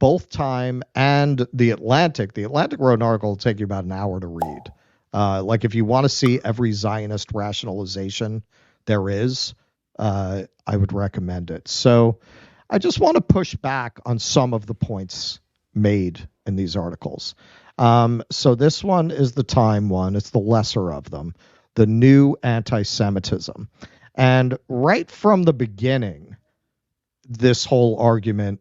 both Time and The Atlantic. The Atlantic wrote an article, it'll take you about an hour to read. Like if you want to see every Zionist rationalization there is, I would recommend it. So I just want to push back on some of the points made in these articles. So this one is the Time one. It's the lesser of them, the new anti-Semitism. And right from the beginning, this whole argument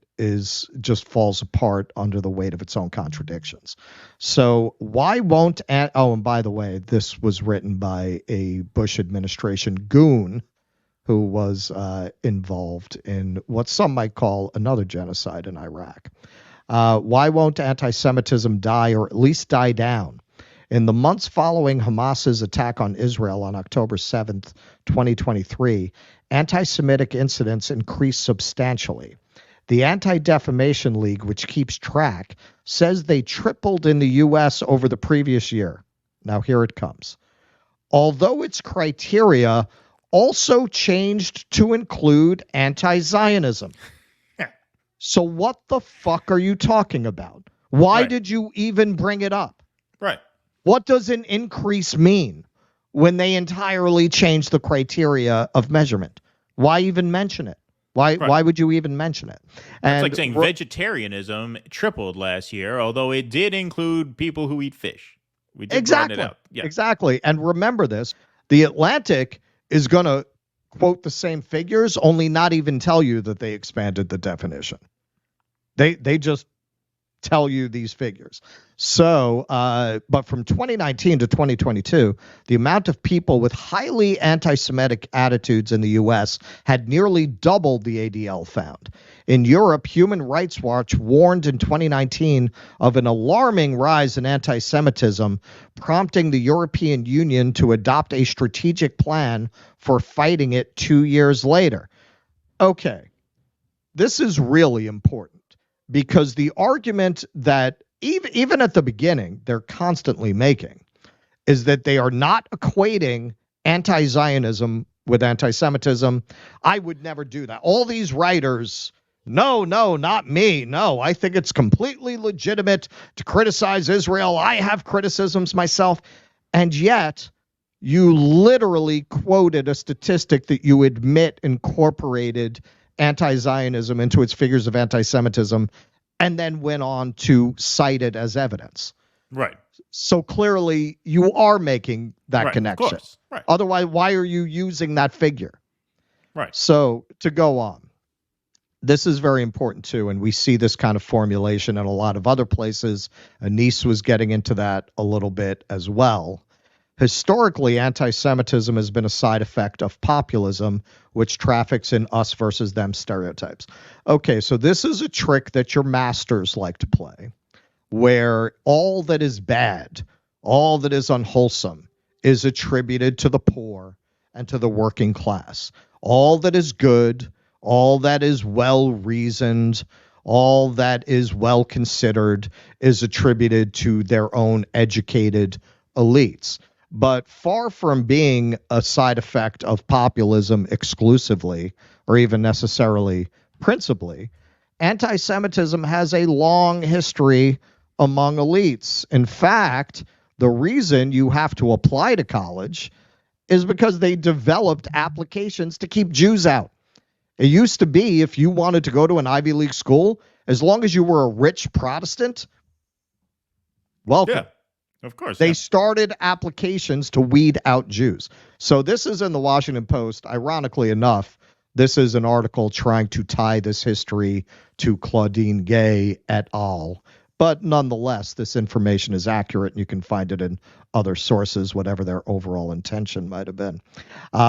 just falls apart under the weight of its own contradictions. So why won't, and by the way, this was written by a Bush administration goon who was involved in what some might call another genocide in Iraq. Why won't anti-Semitism die, or at least die down? In the months following Hamas's attack on Israel on October 7th, 2023, anti-Semitic incidents increased substantially. The Anti-Defamation League, which keeps track, says they tripled in the U.S. over the previous year. Now here it comes. Although its criteria also changed to include anti-Zionism. So what the fuck are you talking about? Why did you even bring it up? Right. What does an increase mean when they entirely change the criteria of measurement? Why even mention it? Why would you even mention it? And it's like saying vegetarianism tripled last year, although it did include people who eat fish. We did broaden it out. Yeah. Exactly. And remember this, The Atlantic is going to quote the same figures, only not even tell you that they expanded the definition. They just tell you these figures. So, but from 2019 to 2022, the amount of people with highly anti-Semitic attitudes in the U.S. had nearly doubled, the ADL found. In Europe, Human Rights Watch warned in 2019 of an alarming rise in anti-Semitism, prompting the European Union to adopt a strategic plan for fighting it 2 years later. Okay, this is really important because the argument that even at the beginning, they're constantly making is that they are not equating anti-Zionism with anti-Semitism. I would never do that. All these writers, no, not me. No, I think it's completely legitimate to criticize Israel. I have criticisms myself. And yet you literally quoted a statistic that you admit incorporated anti-Zionism into its figures of anti-Semitism, and then went on to cite it as evidence. Right. So clearly you are making that connection. Of course. Right. Otherwise, why are you using that figure? Right. So to go on, this is very important too, and we see this kind of formulation in a lot of other places. Anise was getting into that a little bit as well. Historically, anti-Semitism has been a side effect of populism, which traffics in us versus them stereotypes. Okay, so this is a trick that your masters like to play, where all that is bad, all that is unwholesome, is attributed to the poor and to the working class. All that is good, all that is well-reasoned, all that is well-considered is attributed to their own educated elites. But far from being a side effect of populism exclusively, or even necessarily principally, anti-Semitism has a long history among elites. In fact, the reason you have to apply to college is because they developed applications to keep Jews out. It used to be if you wanted to go to an Ivy League school, as long as you were a rich Protestant, welcome. Yeah. Of course. They started applications to weed out Jews. So this is in the Washington Post. Ironically enough, this is an article trying to tie this history to Claudine Gay et al. But nonetheless, this information is accurate, and you can find it in other sources, whatever their overall intention might have been.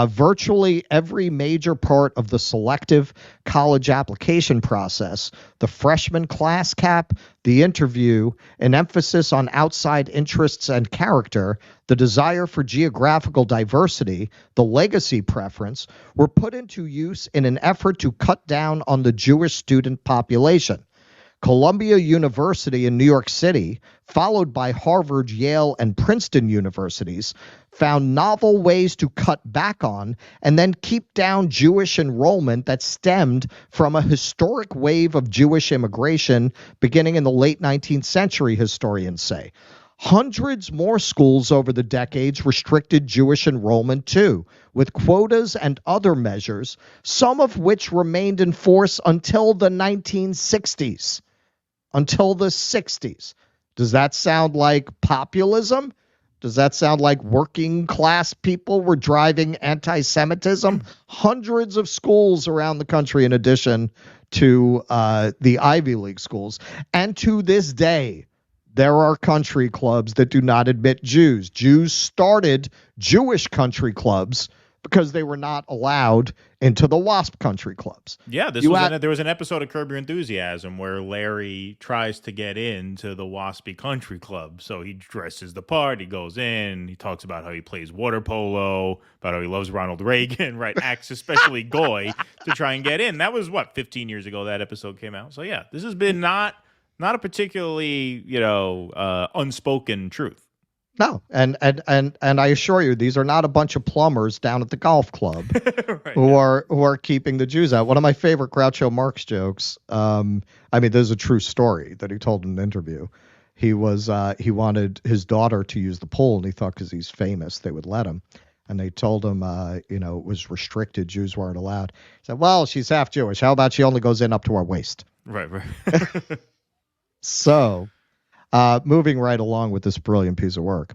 Virtually every major part of the selective college application process, the freshman class cap, the interview, an emphasis on outside interests and character, the desire for geographical diversity, the legacy preference, were put into use in an effort to cut down on the Jewish student population. Columbia University in New York City, followed by Harvard, Yale, and Princeton universities, found novel ways to cut back on and then keep down Jewish enrollment that stemmed from a historic wave of Jewish immigration beginning in the late 19th century, historians say. Hundreds more schools over the decades restricted Jewish enrollment too, with quotas and other measures, some of which remained in force until the 1960s. Until the 60s. Does that sound like populism? Does that sound like working class people were driving anti-Semitism? Hundreds of schools around the country, in addition to the Ivy League schools. And to this day, there are country clubs that do not admit Jews. Jews started Jewish country clubs because they were not allowed into the WASP country clubs. Yeah, there was an episode of Curb Your Enthusiasm where Larry tries to get into the WASPy country club. So he dresses the part, he goes in, he talks about how he plays water polo, about how he loves Ronald Reagan, right? Acts especially goy to try and get in. That was, 15 years ago that episode came out. So yeah, this has been not a particularly, unspoken truth. No, and I assure you, these are not a bunch of plumbers down at the golf club right, who are keeping the Jews out. One of my favorite Groucho Marx jokes. This is a true story that he told in an interview. He wanted his daughter to use the pool, and he thought because he's famous they would let him. And they told him, it was restricted. Jews weren't allowed. He said, "Well, she's half Jewish. How about she only goes in up to her waist?" Right. So. Moving right along with this brilliant piece of work.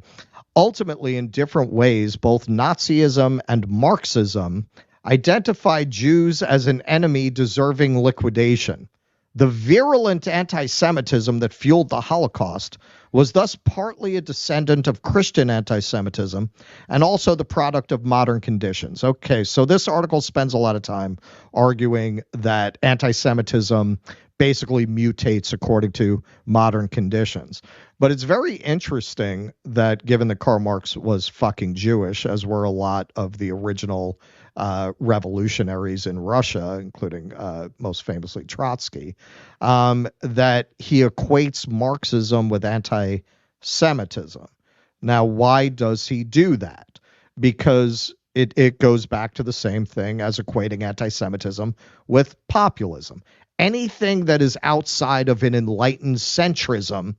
Ultimately, in different ways, both Nazism and Marxism identified Jews as an enemy deserving liquidation. The virulent anti-Semitism that fueled the Holocaust was thus partly a descendant of Christian anti-Semitism and also the product of modern conditions. Okay, so this article spends a lot of time arguing that anti-Semitism basically mutates according to modern conditions. But it's very interesting that given that Karl Marx was fucking Jewish, as were a lot of the original revolutionaries in Russia, including most famously Trotsky, that he equates Marxism with anti-Semitism. Now, why does he do that? Because it goes back to the same thing as equating anti-Semitism with populism. Anything that is outside of an enlightened centrism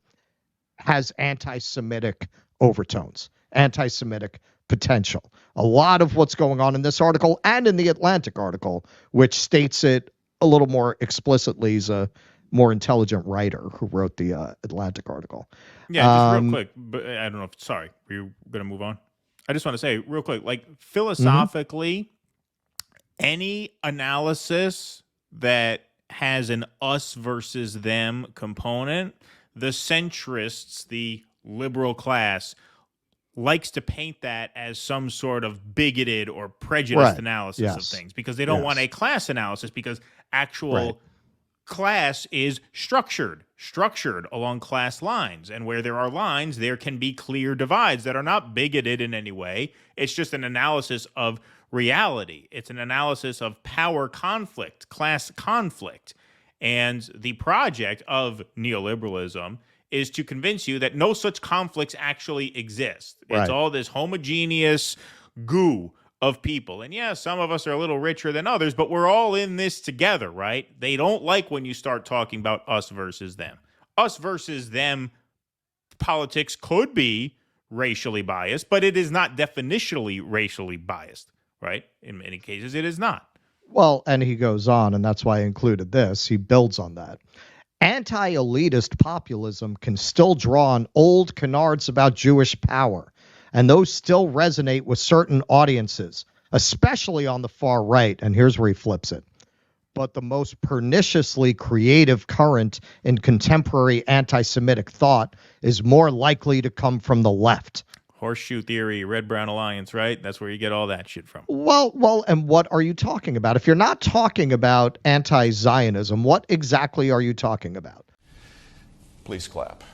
has anti-Semitic overtones, anti-Semitic potential. A lot of what's going on in this article and in the Atlantic article, which states it a little more explicitly, is a more intelligent writer who wrote the Atlantic article. Yeah, just real quick, but I don't know sorry, were you going to move on? I just want to say real quick, like philosophically, any analysis that has an us versus them component, the centrists, the liberal class, likes to paint that as some sort of bigoted or prejudiced analysis of things because they don't want a class analysis because actual class is structured along class lines. And where there are lines, there can be clear divides that are not bigoted in any way. It's just an analysis of reality. It's an analysis of power conflict, class conflict. And the project of neoliberalism is to convince you that no such conflicts actually exist. It's all this homogeneous goo of people. And yeah, some of us are a little richer than others, but we're all in this together, right? They don't like when you start talking about us versus them. Us versus them politics could be racially biased, but it is not definitionally racially biased, right? In many cases, it is not. Well, and he goes on, and that's why I included this. He builds on that. Anti-elitist populism can still draw on old canards about Jewish power, and those still resonate with certain audiences, especially on the far right. And here's where he flips it. But the most perniciously creative current in contemporary anti-Semitic thought is more likely to come from the left. Horseshoe theory, red-brown alliance, right? That's where you get all that shit from. Well, and what are you talking about? If you're not talking about anti-Zionism, what exactly are you talking about? Please clap.